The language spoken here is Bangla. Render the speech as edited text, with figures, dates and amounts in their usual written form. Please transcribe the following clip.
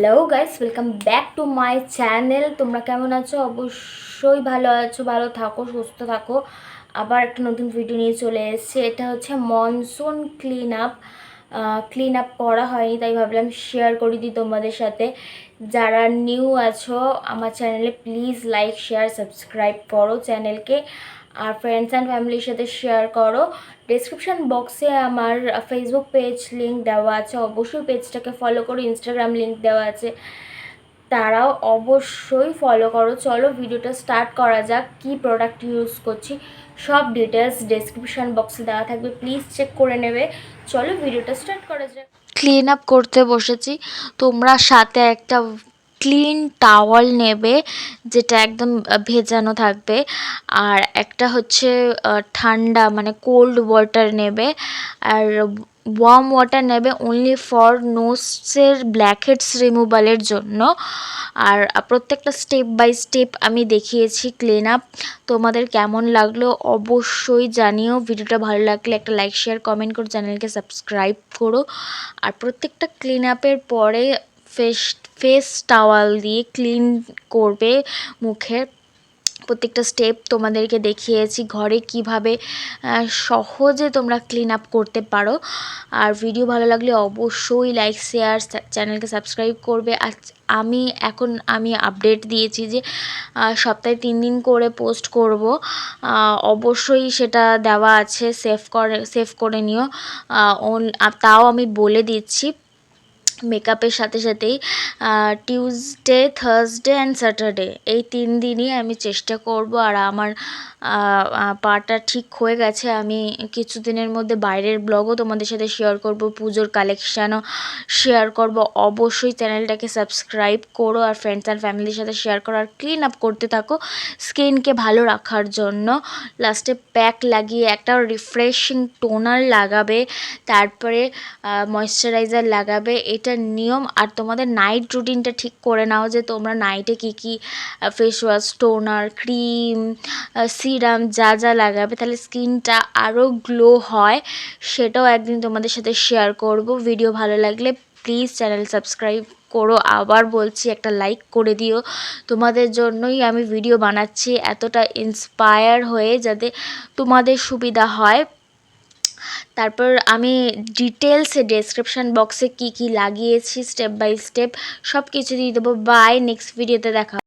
Hello guys, welcome back to my channel. তোমরা কেমন আছো? অবশ্যই ভালো আছো, ভালো থাকো, সুস্থ থাকো। আবার একটা নতুন ভিডিও নিয়ে চলে এসেছি। এটা হচ্ছে মনসুন ক্লিন আপ করা হয়নি, তাই ভাবলাম শেয়ার করে দিই তোমাদের সাথে। যারা নিউ আছো আমার চ্যানেলে, প্লিজ লাইক শেয়ার সাবস্ক্রাইব করো চ্যানেলকে, আর ফ্রেন্ডস অ্যান্ড ফ্যামিলির সাথে শেয়ার করো। ডেসক্রিপশান বক্সে আমার ফেসবুক পেজ লিঙ্ক দেওয়া আছে, অবশ্যই পেজটাকে ফলো করো। ইনস্টাগ্রাম লিঙ্ক দেওয়া আছে, তারাও অবশ্যই ফলো করো। চলো ভিডিওটা স্টার্ট করা যাক। কি প্রোডাক্ট ইউজ করছি সব ডিটেলস ডেসক্রিপশান বক্সে দেওয়া থাকবে, প্লিজ চেক করে নেবে। চলো ভিডিওটা স্টার্ট করা যাক। ক্লিন আপ করতে বসেছি। তোমরা সাথে একটা ক্লিন টাওয়াল নেবে, যেটা একদম ভেজানো থাকবে, আর একটা হচ্ছে ঠান্ডা মানে কোল্ড ওয়াটার নেবে, আর ওয়ার্ম ওয়াটার নেবে অনলি ফর নোজের ব্ল্যাকহেডস রিমুভালের জন্য। আর প্রত্যেকটা স্টেপ বাই স্টেপ আমি দেখিয়েছি ক্লিন আপ। তোমাদের কেমন লাগলো অবশ্যই জানিও। ভিডিওটা ভালো লাগলে একটা লাইক শেয়ার কমেন্ট করো, চ্যানেলকে সাবস্ক্রাইব করো। আর প্রত্যেকটা ক্লিন আপের পরে ফেস টাওয়াল দিয়ে ক্লিন করবে মুখের। প্রত্যেকটা স্টেপ তোমাদেরকে দেখিয়েছি ঘরে কিভাবে সহজে তোমরা ক্লিন আপ করতে পারো। আর ভিডিও ভালো লাগলে অবশ্যই লাইক শেয়ার, চ্যানেলকে সাবস্ক্রাইব করবে। আর আমি আপডেট দিয়েছি যে সপ্তাহে 3 দিন করে পোস্ট করব, অবশ্যই সেটা দেওয়া আছে, সেভ করে নিও। তাও আমি বলে দিচ্ছি, মেকআপের সাথে সাথেই টিউসডে, থার্সডে অ্যান্ড স্যাটারডে এই 3 দিনই আমি চেষ্টা করব। আর আমার পাটা ঠিক হয়ে গেছে। আমি কিছুদিনের মধ্যে বাইরের ব্লগও তোমাদের সাথে শেয়ার করব, পুজোর কালেকশানও শেয়ার করব। অবশ্যই চ্যানেলটাকে সাবস্ক্রাইব করো আর ফ্রেন্ডস অ্যান্ড ফ্যামিলির সাথে শেয়ার করো। আর ক্লিন আপ করতে থাকো স্কিনকে ভালো রাখার জন্য। লাস্টে প্যাক লাগিয়ে একটা রিফ্রেশিং টোনার লাগাবে, তারপরে ময়শ্চারাইজার লাগাবে, এটা নিয়ম। আর তোমাদের নাইট রুটিনটা ঠিক করে নাও যে তোমরা নাইটে কী কী face wash, toner, cream, serum যা যা লাগাবে, তাহলে স্কিনটা আরও গ্লো হয়। সেটাও একদিন তোমাদের সাথে শেয়ার করব। ভিডিও ভালো লাগলে প্লিজ চ্যানেল সাবস্ক্রাইব করো। আবার বলছি, একটা লাইক করে দিও। তোমাদের জন্যই আমি ভিডিও বানাচ্ছি, এতটা ইন্সপায়ার হয়ে, যাতে তোমাদের সুবিধা হয়। তারপর আমি ডিটেলসে ডেসক্রিপশান বক্সে কি কি লাগিয়েছি স্টেপ বাই স্টেপ সব কিছু দিয়ে দেবো। বাই, নেক্সট ভিডিওতে দেখা।